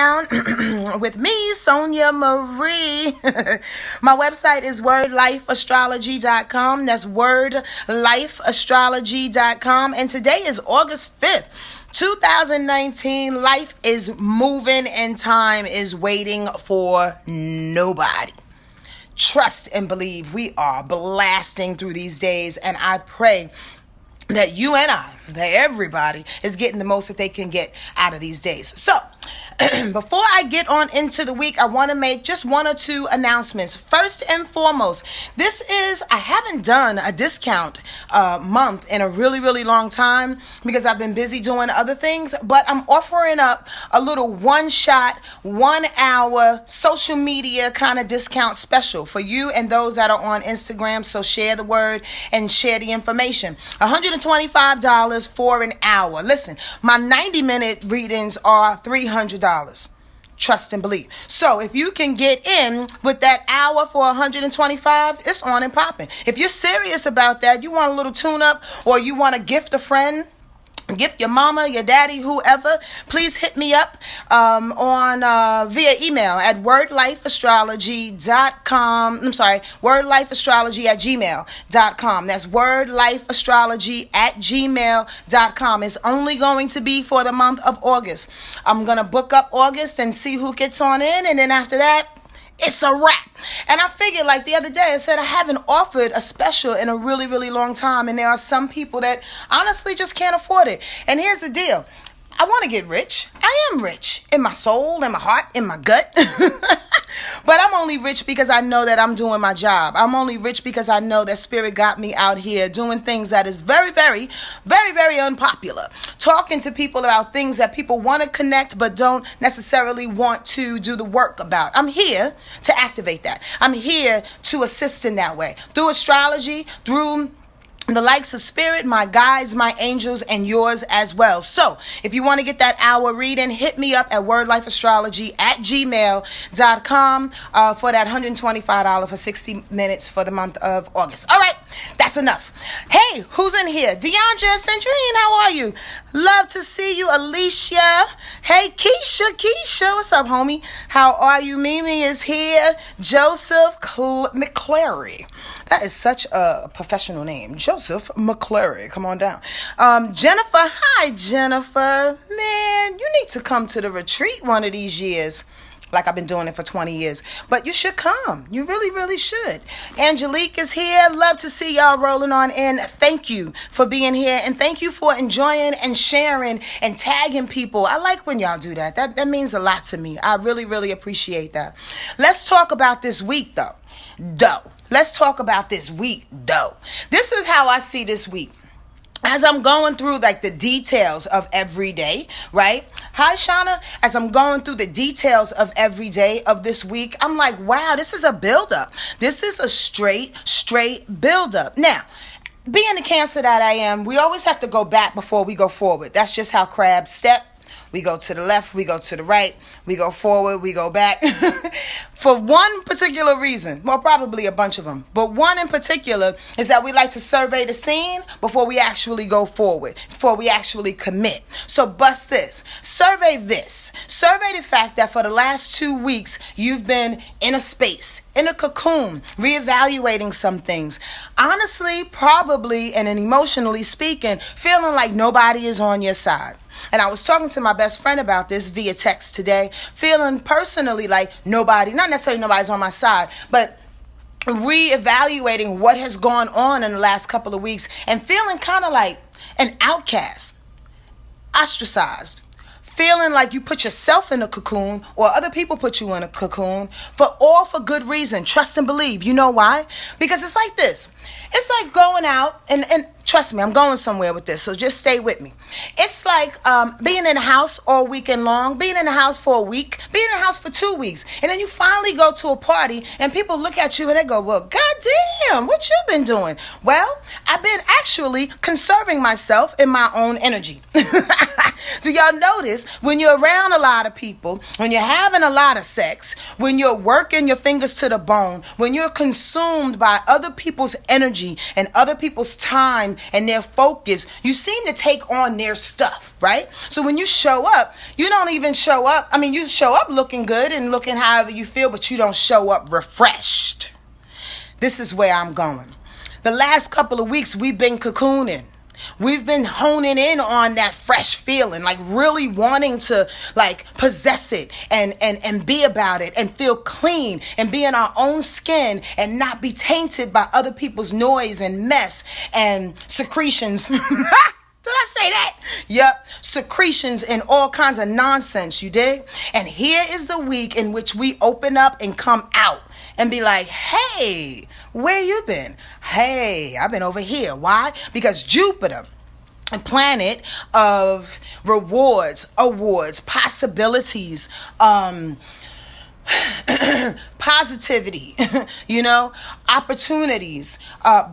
down with me, Sonja Marie. My website is wordlifeastrology.com. That's wordlifeastrology.com. And today is August 5th. 2019, life is moving and time is waiting for nobody. Trust and believe we are blasting through these days, and I pray that you and I, that everybody is getting the most that they can get out of these days. So, before I get on into the week, I want to make just one or two announcements. First and foremost, I haven't done a discount month in a really, really long time because I've been busy doing other things, but I'm offering up a little one-shot, 1 hour social media kind of discount special for you and those that are on Instagram. So share the word and share the information. $125 for an hour. Listen, my 90-minute readings are $300. Trust and believe. So if you can get in with that hour for $125, it's on and popping. If you're serious about that, you want a little tune up, or you want to gift a friend, gift your mama, your daddy, whoever, please hit me up via email at wordlifeastrology.com. wordlifeastrology@gmail.com. That's wordlifeastrology@gmail.com. It's only going to be for the month of August. I'm going to book up August and see who gets on in, and then after that, it's a wrap. And I figured, like the other day, I said I haven't offered a special in a really, really long time. And there are some people that honestly just can't afford it. And here's the deal. I want to get rich. I am rich in my soul, in my heart, in my gut. But I'm only rich because I know that I'm doing my job. I'm only rich because I know that Spirit got me out here doing things that is very, very, very, very unpopular. Talking to people about things that people want to connect but don't necessarily want to do the work about. I'm here to activate that. I'm here to assist in that way. Through astrology, through the likes of Spirit, my guides, my angels, and yours as well. So if you want to get that hour reading, hit me up at wordlifeastrology@gmail.com for that $125 for 60 minutes for the month of August. All right, that's enough. Hey, who's in here? Deandra, Sandrine, how are you? Love to see you. Alicia. Hey, Keisha, what's up, homie? How are you? Mimi is here. Joseph McClary. That is such a professional name. Joseph McClary. Come on down. Jennifer. Hi, Jennifer. Man, you need to come to the retreat one of these years. Like I've been doing it for 20 years. But you should come. You really, really should. Angelique is here. Love to see y'all rolling on in. Thank you for being here. And thank you for enjoying and sharing and tagging people. I like when y'all do that. That means a lot to me. I really, really appreciate that. Let's talk about this week, though. Let's talk about this week, though. This is how I see this week. As I'm going through like the details of every day, right? Hi, Shauna. As I'm going through the details of every day of this week, I'm like, wow, this is a buildup. This is a straight buildup. Now, being the Cancer that I am, we always have to go back before we go forward. That's just how crabs step. We go to the left, we go to the right, we go forward, we go back. For one particular reason, well, probably a bunch of them, but one in particular is that we like to survey the scene before we actually go forward, before we actually commit. So bust this. Survey this. Survey the fact that for the last 2 weeks, you've been in a space, in a cocoon, reevaluating some things. Honestly, probably, and emotionally speaking, feeling like nobody is on your side. And I was talking to my best friend about this via text today, feeling personally like not necessarily nobody's on my side, but reevaluating what has gone on in the last couple of weeks and feeling kind of like an outcast, ostracized. Feeling like you put yourself in a cocoon or other people put you in a cocoon for good reason. Trust and believe. You know why? Because it's like this. It's like going out and trust me, I'm going somewhere with this, so just stay with me. It's like being in the house all weekend long, being in the house for a week, being in the house for 2 weeks, and then you finally go to a party and people look at you and they go, well, goddamn, what you been doing? Well, I've been actually conserving myself in my own energy. Do y'all notice when you're around a lot of people, when you're having a lot of sex, when you're working your fingers to the bone, when you're consumed by other people's energy and other people's time and their focus, you seem to take on their stuff, right? So when you show up, you don't even show up. I mean, you show up looking good and looking however you feel, but you don't show up refreshed. This is where I'm going. The last couple of weeks, we've been cocooning. We've been honing in on that fresh feeling, like really wanting to like possess it and be about it and feel clean and be in our own skin and not be tainted by other people's noise and mess and secretions. Did I say that? Yep. Secretions and all kinds of nonsense, you dig? And here is the week in which we open up and come out and be like, hey, where you been? Hey, I've been over here. Why? Because Jupiter, a planet of rewards, awards, possibilities, positivity, opportunities,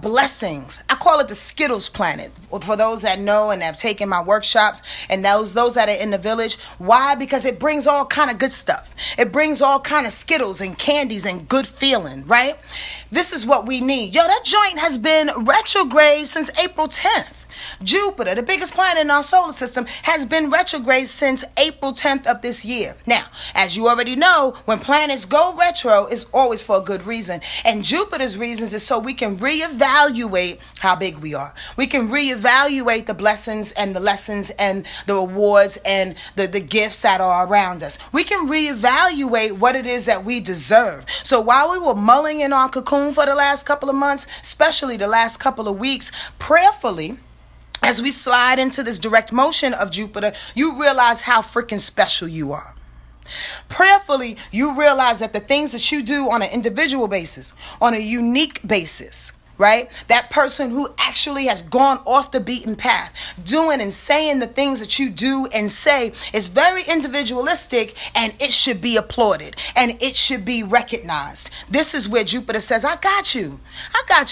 blessings. I call it the Skittles planet. For those that know and have taken my workshops and those that are in the village. Why? Because it brings all kind of good stuff. It brings all kind of Skittles and candies and good feeling, right? This is what we need. Yo, that joint has been retrograde since April 10th. Jupiter, the biggest planet in our solar system, has been retrograde since April 10th of this year. Now, as you already know, when planets go retro, it's always for a good reason. And Jupiter's reasons is so we can reevaluate how big we are. We can reevaluate the blessings and the lessons and the awards and the gifts that are around us. We can reevaluate what it is that we deserve. So while we were mulling in our cocoon for the last couple of months, especially the last couple of weeks, prayerfully, as we slide into this direct motion of Jupiter, you realize how freaking special you are. Prayerfully, you realize that the things that you do on an individual basis, on a unique basis, right? That person who actually has gone off the beaten path, doing and saying the things that you do and say is very individualistic, and it should be applauded and it should be recognized. This is where Jupiter says, I got you,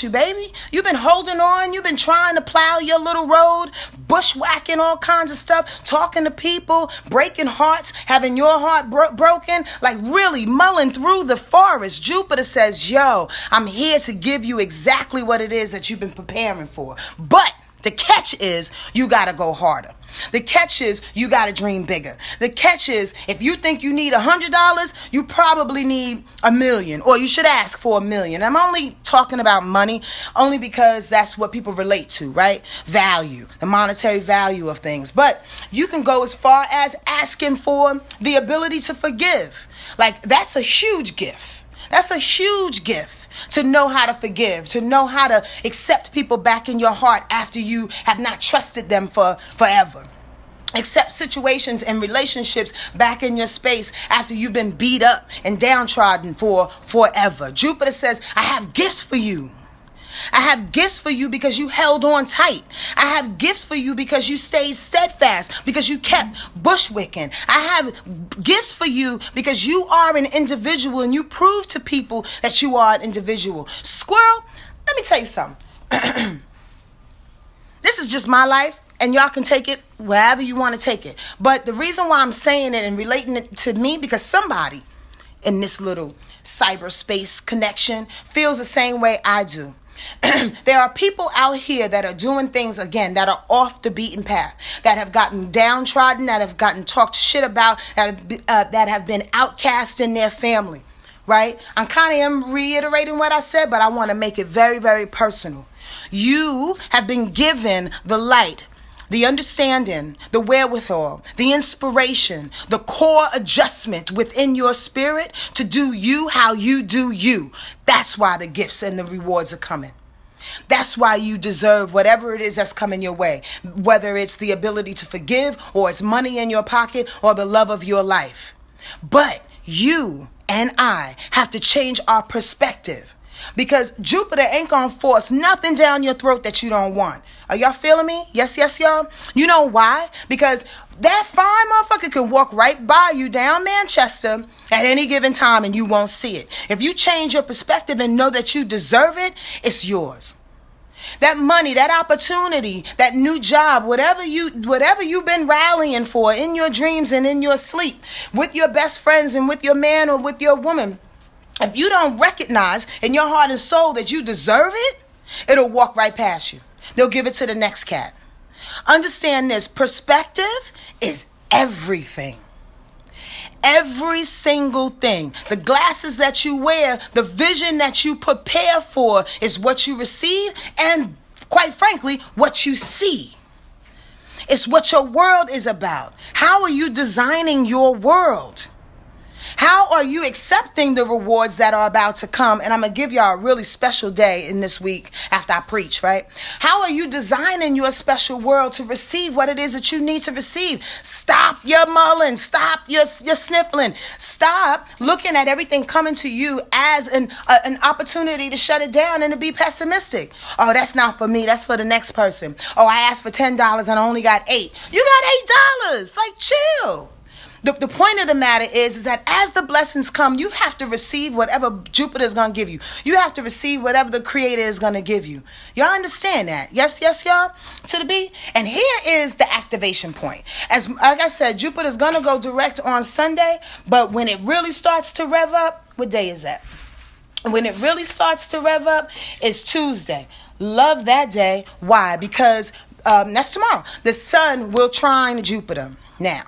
baby. You've been holding on. You've been trying to plow your little road, bushwhacking all kinds of stuff, talking to people, breaking hearts, having your heart broken, like really mulling through the forest. Jupiter says, yo, I'm here to give you exactly what it is that you've been preparing for. But the catch is you got to go harder. The catch is you got to dream bigger. The catch is if you think you need $100, you probably need $1 million, or you should ask for $1 million. I'm only talking about money only because that's what people relate to, right? Value, the monetary value of things. But you can go as far as asking for the ability to forgive. Like that's a huge gift. That's a huge gift. To know how to forgive, to know how to accept people back in your heart after you have not trusted them for forever. Accept situations and relationships back in your space after you've been beat up and downtrodden for forever. Jupiter says, I have gifts for you. I have gifts for you because you held on tight. I have gifts for you because you stayed steadfast, because you kept bushwhacking. I have gifts for you because you are an individual and you prove to people that you are an individual. Squirrel, let me tell you something. This is just my life, and y'all can take it wherever you want to take it. But the reason why I'm saying it and relating it to me, because somebody in this little cyberspace connection feels the same way I do. There are people out here that are doing things, again, that are off the beaten path, that have gotten downtrodden, that have gotten talked shit about, that have been outcast in their family, right? I kind of am reiterating what I said, but I want to make it very, very personal. You have been given the light, the understanding, the wherewithal, the inspiration, the core adjustment within your spirit to do you how you do you. That's why the gifts and the rewards are coming. That's why you deserve whatever it is that's coming your way, whether it's the ability to forgive or it's money in your pocket or the love of your life. But you and I have to change our perspective. Because Jupiter ain't gonna force nothing down your throat that you don't want. Are y'all feeling me? Yes, y'all. You know why? Because that fine motherfucker can walk right by you down Manchester at any given time and you won't see it. If you change your perspective and know that you deserve it, it's yours. That money, that opportunity, that new job, whatever you've been rallying for in your dreams and in your sleep, with your best friends and with your man or with your woman, if you don't recognize in your heart and soul that you deserve it, it'll walk right past you. They'll give it to the next cat. Understand this, perspective is everything. Every single thing. The glasses that you wear, the vision that you prepare for is what you receive and, quite frankly, what you see. It's what your world is about. How are you designing your world? How are you accepting the rewards that are about to come? And I'm going to give y'all a really special day in this week after I preach, right? How are you designing your special world to receive what it is that you need to receive? Stop your mulling. Stop your sniffling. Stop looking at everything coming to you as an opportunity to shut it down and to be pessimistic. Oh, that's not for me. That's for the next person. Oh, I asked for $10 and I only got $8. You got $8. Like, chill. The point of the matter is that as the blessings come, you have to receive whatever Jupiter is going to give you. You have to receive whatever the Creator is going to give you. Y'all understand that? Yes, y'all? To the B? And here is the activation point. Like I said, Jupiter is going to go direct on Sunday, but when it really starts to rev up, what day is that? When it really starts to rev up, it's Tuesday. Love that day. Why? Because that's tomorrow. The sun will trine Jupiter. Now,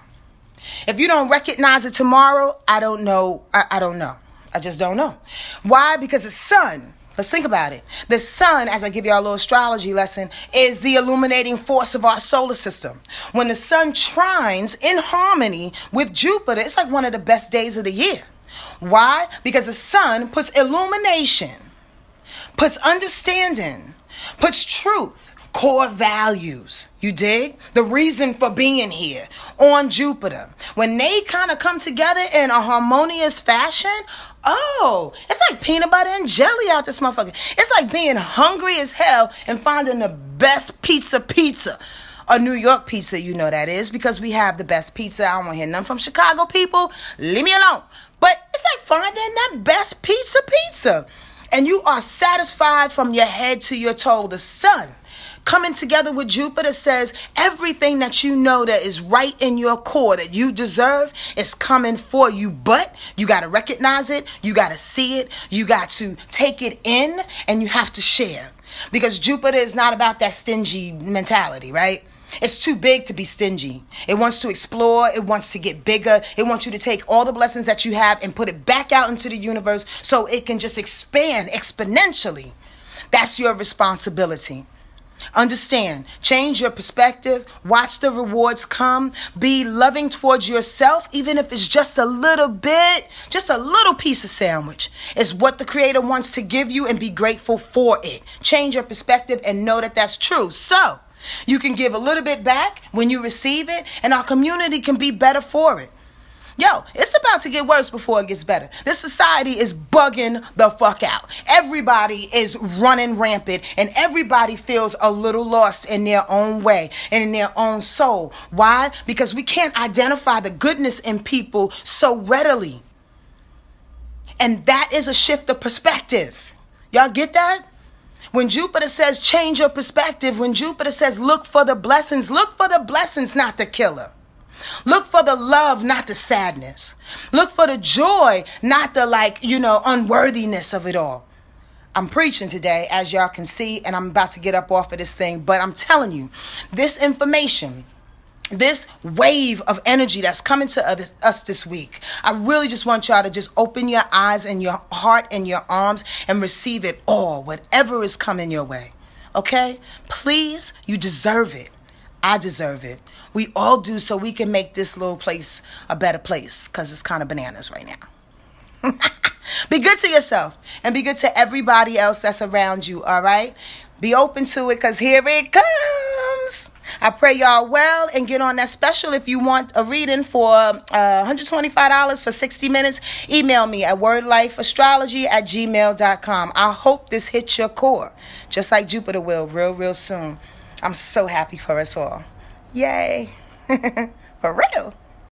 if you don't recognize it tomorrow, I don't know. I don't know. I just don't know. Why? Because the sun, let's think about it. The sun, as I give y'all a little astrology lesson, is the illuminating force of our solar system. When the sun trines in harmony with Jupiter, it's like one of the best days of the year. Why? Because the sun puts illumination, puts understanding, puts truth, core values, you dig? The reason for being here on Jupiter. When they kind of come together in a harmonious fashion, oh, it's like peanut butter and jelly out this motherfucker. It's like being hungry as hell and finding the best pizza. A New York pizza, you know that is, because we have the best pizza. I don't want to hear nothing from Chicago people. Leave me alone. But it's like finding that best pizza. And you are satisfied from your head to your toe. The sun coming together with Jupiter says everything that you know that is right in your core that you deserve is coming for you, but you got to recognize it, you got to see it, you got to take it in, and you have to share. Because Jupiter is not about that stingy mentality, right? It's too big to be stingy. It wants to explore. It wants to get bigger. It wants you to take all the blessings that you have and put it back out into the universe so it can just expand exponentially. That's your responsibility. Understand, change your perspective, watch the rewards come, be loving towards yourself, even if it's just a little bit, just a little piece of sandwich. It's what the Creator wants to give you, and be grateful for it. Change your perspective and know that that's true. So you can give a little bit back when you receive it, and our community can be better for it. Yo, it's about to get worse before it gets better. This society is bugging the fuck out. Everybody is running rampant, and everybody feels a little lost in their own way and in their own soul. Why? Because we can't identify the goodness in people so readily. And that is a shift of perspective. Y'all get that? When Jupiter says change your perspective, when Jupiter says look for the blessings, not the killer. Look for the love, not the sadness. Look for the joy, not the unworthiness of it all. I'm preaching today, as y'all can see, and I'm about to get up off of this thing. But I'm telling you, this information, this wave of energy that's coming to us this week, I really just want y'all to just open your eyes and your heart and your arms and receive it all, whatever is coming your way. Okay? Please, you deserve it. I deserve it. We all do, so we can make this little place a better place, because it's kind of bananas right now. Be good to yourself and be good to everybody else that's around you, all right? Be open to it, because here it comes. I pray y'all well, and get on that special. If you want a reading for $125 for 60 minutes, email me at wordlifeastrology@gmail.com. I hope this hits your core, just like Jupiter will real soon. I'm so happy for us all. Yay. For real.